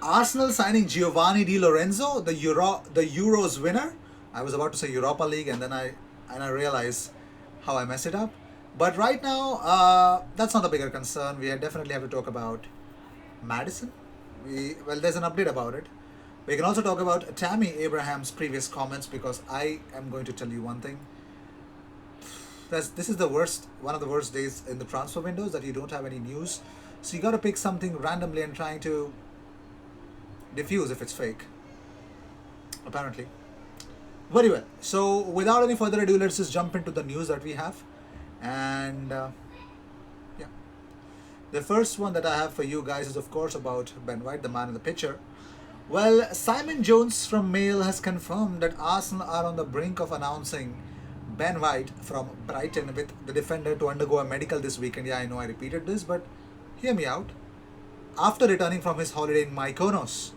Arsenal signing Giovanni Di Lorenzo, the Euros winner. I was about to say Europa League, and then I realized how I messed it up. But right now, that's not the bigger concern. We definitely have to talk about Madison. There's an update about it. We can also talk about Tammy Abraham's previous comments, because I am going to tell you one thing. This is one of the worst days in the transfer windows, that you don't have any news. So you got to pick something randomly and trying to diffuse if it's fake. Apparently. Very well. So without any further ado, let's just jump into the news that we have. And yeah. The first one that I have for you guys is, of course, about Ben White, the man in the picture. Well, Simon Jones from Mail has confirmed that Arsenal are on the brink of announcing Ben White from Brighton, with the defender to undergo a medical this weekend. Yeah, I know I repeated this, but hear me out. After returning from his holiday in Mykonos.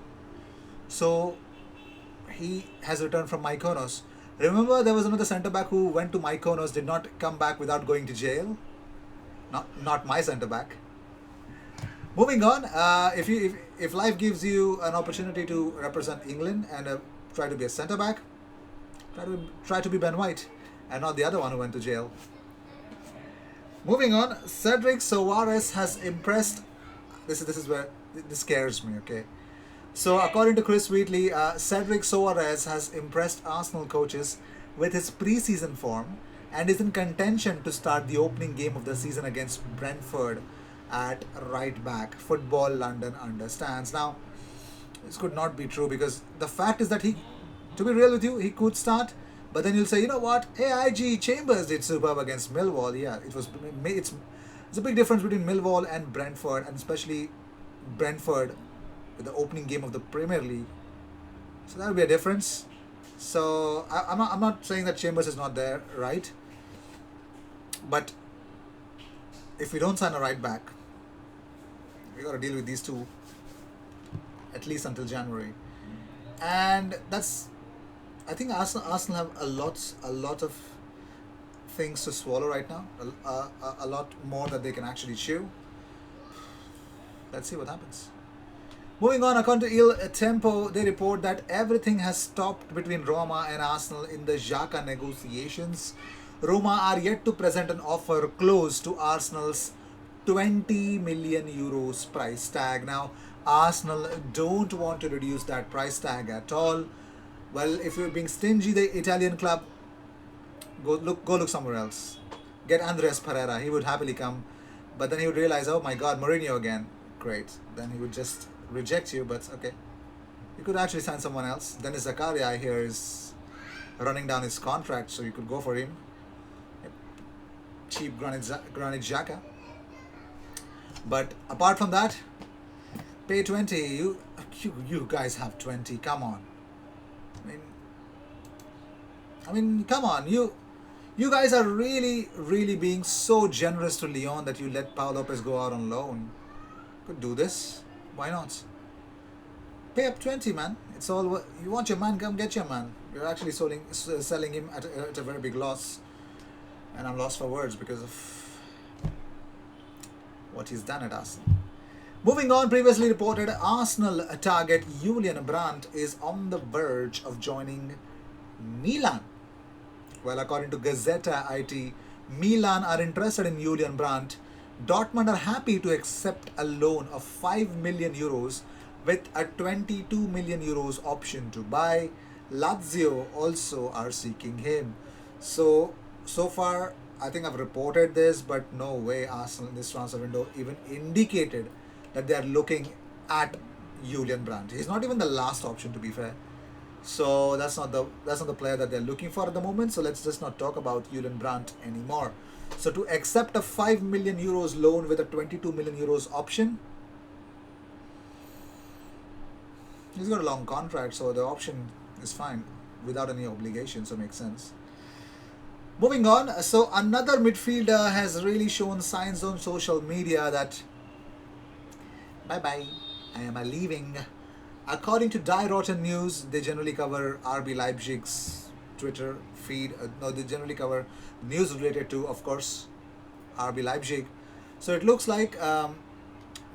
So, he has returned from Mykonos. Remember, there was another centre-back who went to Mykonos, did not come back without going to jail? Not my centre-back. Moving on, if life gives you an opportunity to represent England and try to be a centre-back, try to be Ben White, and not the other one who went to jail. Moving on, Cedric Soares has impressed. This is where this scares me. Okay, so according to Chris Wheatley, Cedric Soares has impressed Arsenal coaches with his pre-season form and is in contention to start the opening game of the season against Brentford at right back. Football London understands. Now, this could not be true, because the fact is that to be real with you, he could start. But then you'll say, you know what? AIG Chambers did superb against Millwall. Yeah, it's a big difference between Millwall and Brentford, and especially Brentford with the opening game of the Premier League. So that will be a difference. So I'm not saying that Chambers is not there, right? But if we don't sign a right back, we got to deal with these two at least until January, and that's. I think Arsenal have a lot of things to swallow right now. A lot more that they can actually chew. Let's see what happens. Moving on, according to Il Tempo, they report that everything has stopped between Roma and Arsenal in the Xhaka negotiations. Roma are yet to present an offer close to Arsenal's 20 million euros price tag. Now, Arsenal don't want to reduce that price tag at all. Well, if you're being stingy, the Italian club, go look somewhere else. Get Andreas Pereira. He would happily come, but then he would realize, oh my God, Mourinho again. Great. Then he would just reject you. But okay, you could actually sign someone else. Dennis Zakaria, I hear, is running down his contract, so you could go for him. Cheap Granit Xhaka. But apart from that, pay 20. You guys have 20. Come on. I mean, come on. You guys are really being so generous to Lyon that you let Pau Lopez go out on loan. Could do this. Why not? Pay up 20, man. It's all. You want your man, come get your man. You're actually selling him at a very big loss. And I'm lost for words because of what he's done at Arsenal. Moving on, previously reported, Arsenal target Julian Brandt is on the verge of joining Milan. Well, according to Gazzetta IT, Milan are interested in Julian Brandt. Dortmund are happy to accept a loan of 5 million euros with a 22 million euros option to buy. Lazio also are seeking him. So far, I think I've reported this, but no way Arsenal in this transfer window even indicated that they are looking at Julian Brandt. He's not even the last option, to be fair. So that's not the player that they're looking for at the moment. So let's just not talk about Julian Brandt anymore. So to accept a 5 million euros loan with a 22 million euros option, he's got a long contract, so the option is fine without any obligation, so it makes sense. Moving on, so another midfielder has really shown signs on social media that bye-bye, I am leaving. According to Die Rotten News, they generally cover RB Leipzig's Twitter feed. They generally cover news related to, of course, RB Leipzig. So it looks like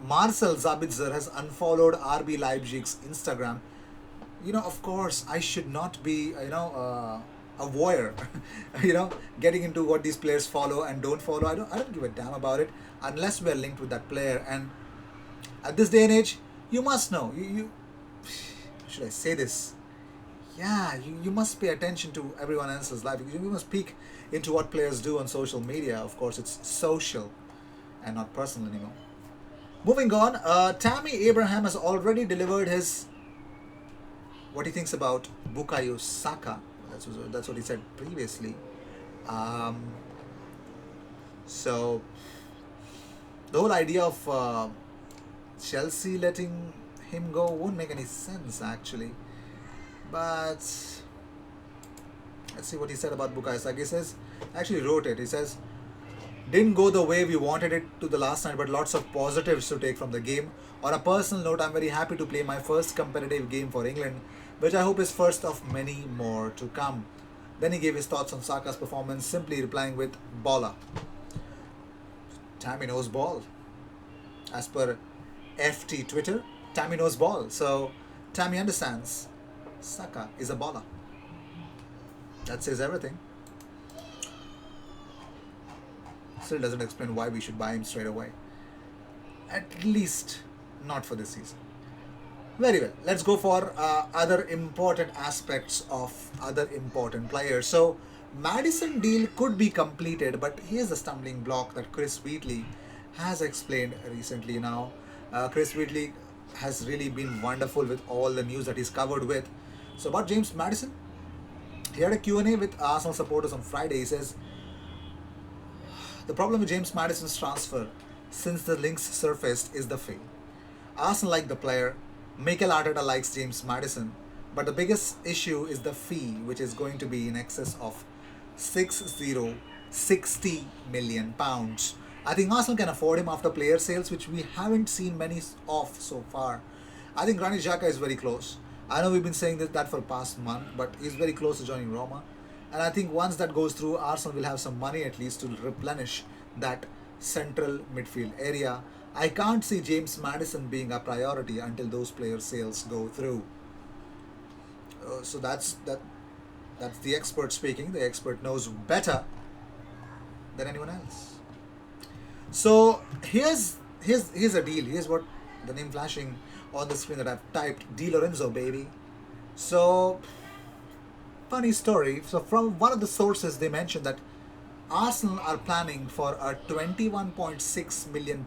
Marcel Sabitzer has unfollowed RB Leipzig's Instagram. Of course, I should not be, a voyeur, getting into what these players follow and don't follow. I don't give a damn about it unless we're linked with that player. And at this day and age, you must know. Should I say this? Yeah, you must pay attention to everyone else's life. You must peek into what players do on social media. Of course, it's social and not personal anymore. Moving on, Tammy Abraham has already delivered his what he thinks about Bukayo Saka. That's what he said previously. So the whole idea of Chelsea letting him go won't make any sense actually. But let's see what he said about Bukayo Saka. He says, actually wrote it. He says, didn't go the way we wanted it to the last night, but lots of positives to take from the game. On a personal note, I'm very happy to play my first competitive game for England, which I hope is first of many more to come. Then he gave his thoughts on Saka's performance, simply replying with baller. Tammy knows ball. As per FT Twitter, Tammy knows ball. So Tammy understands Saka is a baller. That says everything. Still doesn't explain why we should buy him straight away. At least not for this season. Very well. Let's go for other important aspects of other important players. So Madison deal could be completed, but here's the stumbling block that Chris Wheatley has explained recently. Now, Chris Wheatley has really been wonderful with all the news that he's covered with. So about James Madison, he had a Q&A with Arsenal supporters on Friday. He says, the problem with James Madison's transfer since the links surfaced is the fee. Arsenal like the player, Mikel Arteta likes James Madison, but the biggest issue is the fee, which is going to be in excess of £60 million. I think Arsenal can afford him after player sales, which we haven't seen many of so far. I think Granit Xhaka is very close. I know we've been saying that for the past month, but he's very close to joining Roma. And I think once that goes through, Arsenal will have some money at least to replenish that central midfield area. I can't see James Madison being a priority until those player sales go through. So that's the expert speaking. The expert knows better than anyone else. So here's a deal. Here's what the name flashing on the screen that I've typed. Di Lorenzo, baby. So funny story. So from one of the sources, they mentioned that Arsenal are planning for a £21.6 million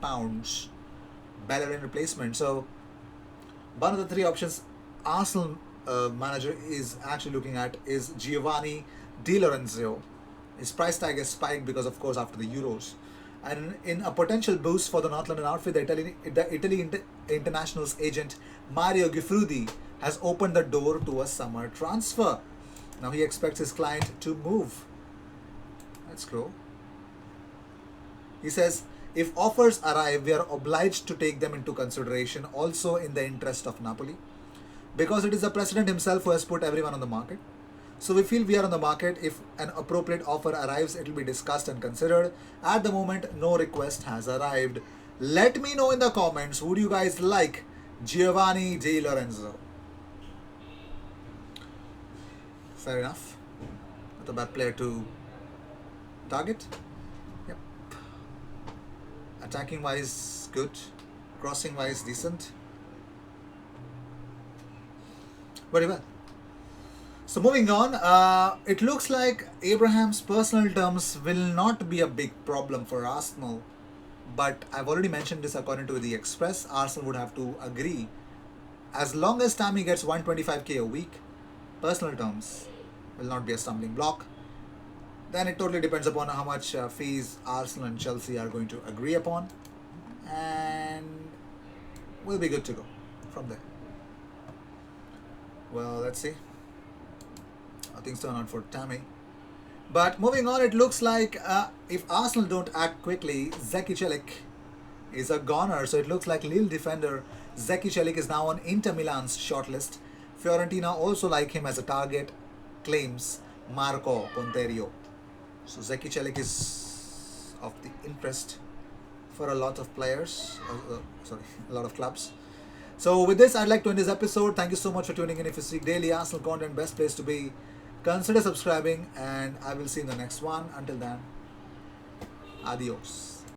Bellerin replacement. So one of the three options Arsenal manager is actually looking at is Giovanni Di Lorenzo. His price tag has spiked because, of course, after the Euros. And in a potential boost for the North London outfit, the Italy International's agent Mario Gifrudi has opened the door to a summer transfer. Now he expects his client to move. Let's go. He says, if offers arrive, we are obliged to take them into consideration, also in the interest of Napoli, because it is the president himself who has put everyone on the market. So we feel we are on the market. If an appropriate offer arrives, it will be discussed and considered. At the moment, no request has arrived. Let me know in the comments, would you guys like Giovanni Di Lorenzo? Fair enough. Not a bad player to target. Yep. Attacking wise, good. Crossing wise, decent. Very well. So moving on, it looks like Abraham's personal terms will not be a big problem for Arsenal. But I've already mentioned this, according to the Express, Arsenal would have to agree. As long as Tammy gets 125k a week, personal terms will not be a stumbling block. Then it totally depends upon how much fees Arsenal and Chelsea are going to agree upon. And we'll be good to go from there. Well, let's see how things turn out for Tammy. But moving on, it looks like if Arsenal don't act quickly, Ziyech is a goner. So it looks like Lille defender Ziyech is now on Inter Milan's shortlist. Fiorentina also like him as a target, claims Marco Ponterio. So Ziyech is of the interest for a lot of players. Sorry, a lot of clubs. So with this, I'd like to end this episode. Thank you so much for tuning in. If you seek daily Arsenal content, best place to be. Consider subscribing, and I will see you in the next one. Until then, adios.